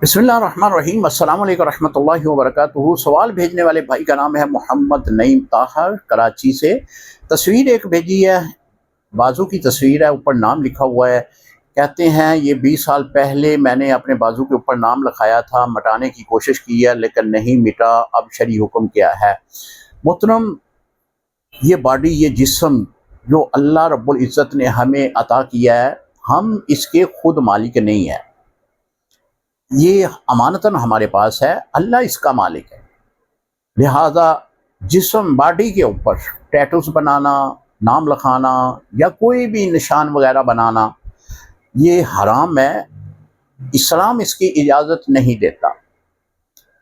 बिस्मिल्लाहिर्रहमानिर्रहीम। अस्सलाम वालेकुम रहमतुल्लाहि व बरकातुहू। सवाल भेजने वाले भाई का नाम है मोहम्मद नईम ताहर, कराची से। तस्वीर एक भेजी है, बाजू की तस्वीर है, ऊपर नाम लिखा हुआ है। कहते हैं ये 20 साल पहले मैंने अपने बाजू के ऊपर नाम लिखाया था, मिटाने की कोशिश की है लेकिन नहीं मिटा। अब शरई हुक्म क्या है? मोहतरम, ये बॉडी, ये जिस्म जो अल्लाह रब्बुल इज़्ज़त ने हमें अता किया है, हम इसके खुद मालिक नहीं है। ये अमानतन हमारे पास है, अल्लाह इसका मालिक है। लिहाजा जिस्म, बॉडी के ऊपर टैटूज बनाना, नाम लिखाना या कोई भी निशान वगैरह बनाना, ये हराम है। इस्लाम इसकी इजाज़त नहीं देता।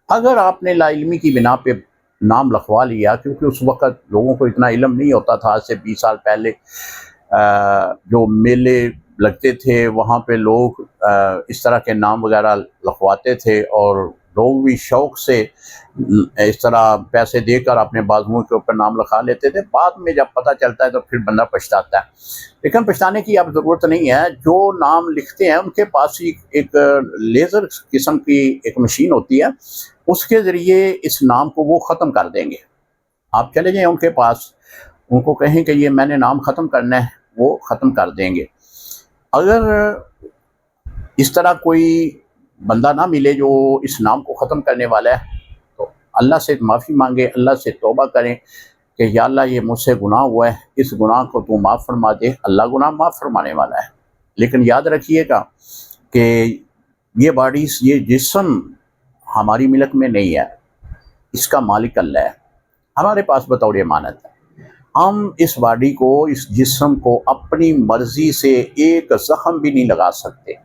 अगर आपने लाइल्मी की बिना पे नाम लिखवा लिया, क्योंकि उस वक़्त लोगों को इतना इल्म नहीं होता था, आज से 20 साल पहले जो मेले लगते थे वहाँ पे लोग इस तरह के नाम वगैरह लिखवाते थे और लोग भी शौक़ से इस तरह पैसे देकर अपने बाजुओं के ऊपर नाम लिखा लेते थे। बाद में जब पता चलता है तो फिर बंदा पछताता है, लेकिन पछताने की अब ज़रूरत नहीं है। जो नाम लिखते हैं उनके पास ही एक लेज़र किस्म की एक मशीन होती है, उसके ज़रिए इस नाम को वो ख़त्म कर देंगे। आप चले जाएँ उनके पास, उनको कहें कि ये मैंने नाम ख़त्म करना है, वो ख़त्म कर देंगे। अगर इस तरह कोई बंदा ना मिले जो इस नाम को ख़त्म करने वाला है, तो अल्लाह से माफ़ी मांगे, अल्लाह से तौबा करें कि या अल्लाह ये मुझसे गुनाह हुआ है, इस गुनाह को तू माफ़ फरमा दे। अल्लाह गुनाह माफ़ फरमाने वाला है। लेकिन याद रखिएगा कि ये बॉडी, ये जिस्म हमारी मिलक में नहीं है, इसका मालिक अल्लाह है, हमारे पास बतौर अमानत है। हम इस बॉडी को, इस जिस्म को अपनी मर्ज़ी से एक ज़ख्म भी नहीं लगा सकते।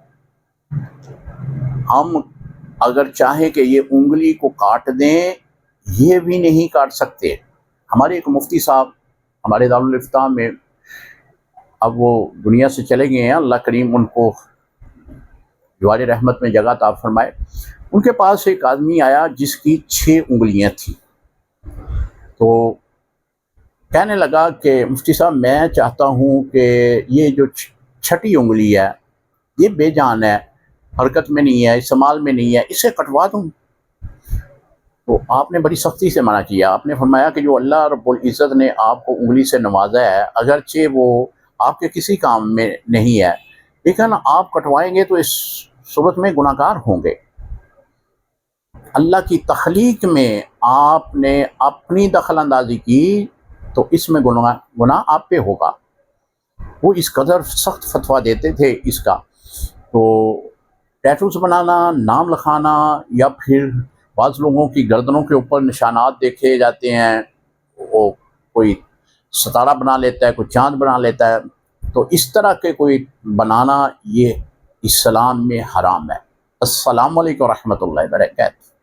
हम अगर चाहें कि ये उंगली को काट दें, ये भी नहीं काट सकते। हमारे एक मुफ्ती साहब हमारे दारुल इफ्ता में, अब वो दुनिया से चले गए हैं, अल्लाह करीम उनको जवारे रहमत में जगह अता फरमाए। उनके पास एक आदमी आया जिसकी 6 उंगलियां थी। तो कहने लगा कि मुफ्ती साहब, मैं चाहता हूँ कि ये जो 6ठी उंगली है ये बेजान है, हरकत में नहीं है, इस्तेमाल में नहीं है, इसे कटवा दूँ। तो आपने बड़ी सख्ती से मना किया। आपने फरमाया कि जो अल्लाह रब्बुल इज़्ज़त ने आपको उंगली से नवाजा है, अगरचे वो आपके किसी काम में नहीं है, लेकिन आप कटवाएंगे तो इस सूरत में गुनाहगार होंगे। अल्लाह की तख्लीक में आपने अपनी दखल अंदाजी की तो इसमें गुनाह आप पे होगा। वो इस कदर सख्त फतवा देते थे इसका। तो टैटूज बनाना, नाम लिखाना, या फिर बाज़ लोगों की गर्दनों के ऊपर निशानात देखे जाते हैं, वो कोई सितारा बना लेता है, कोई चाँद बना लेता है, तो इस तरह के कोई बनाना ये इस्लाम में हराम है। अस्सलामु अलैकुम रहमतुल्लाहि व बरकातहू।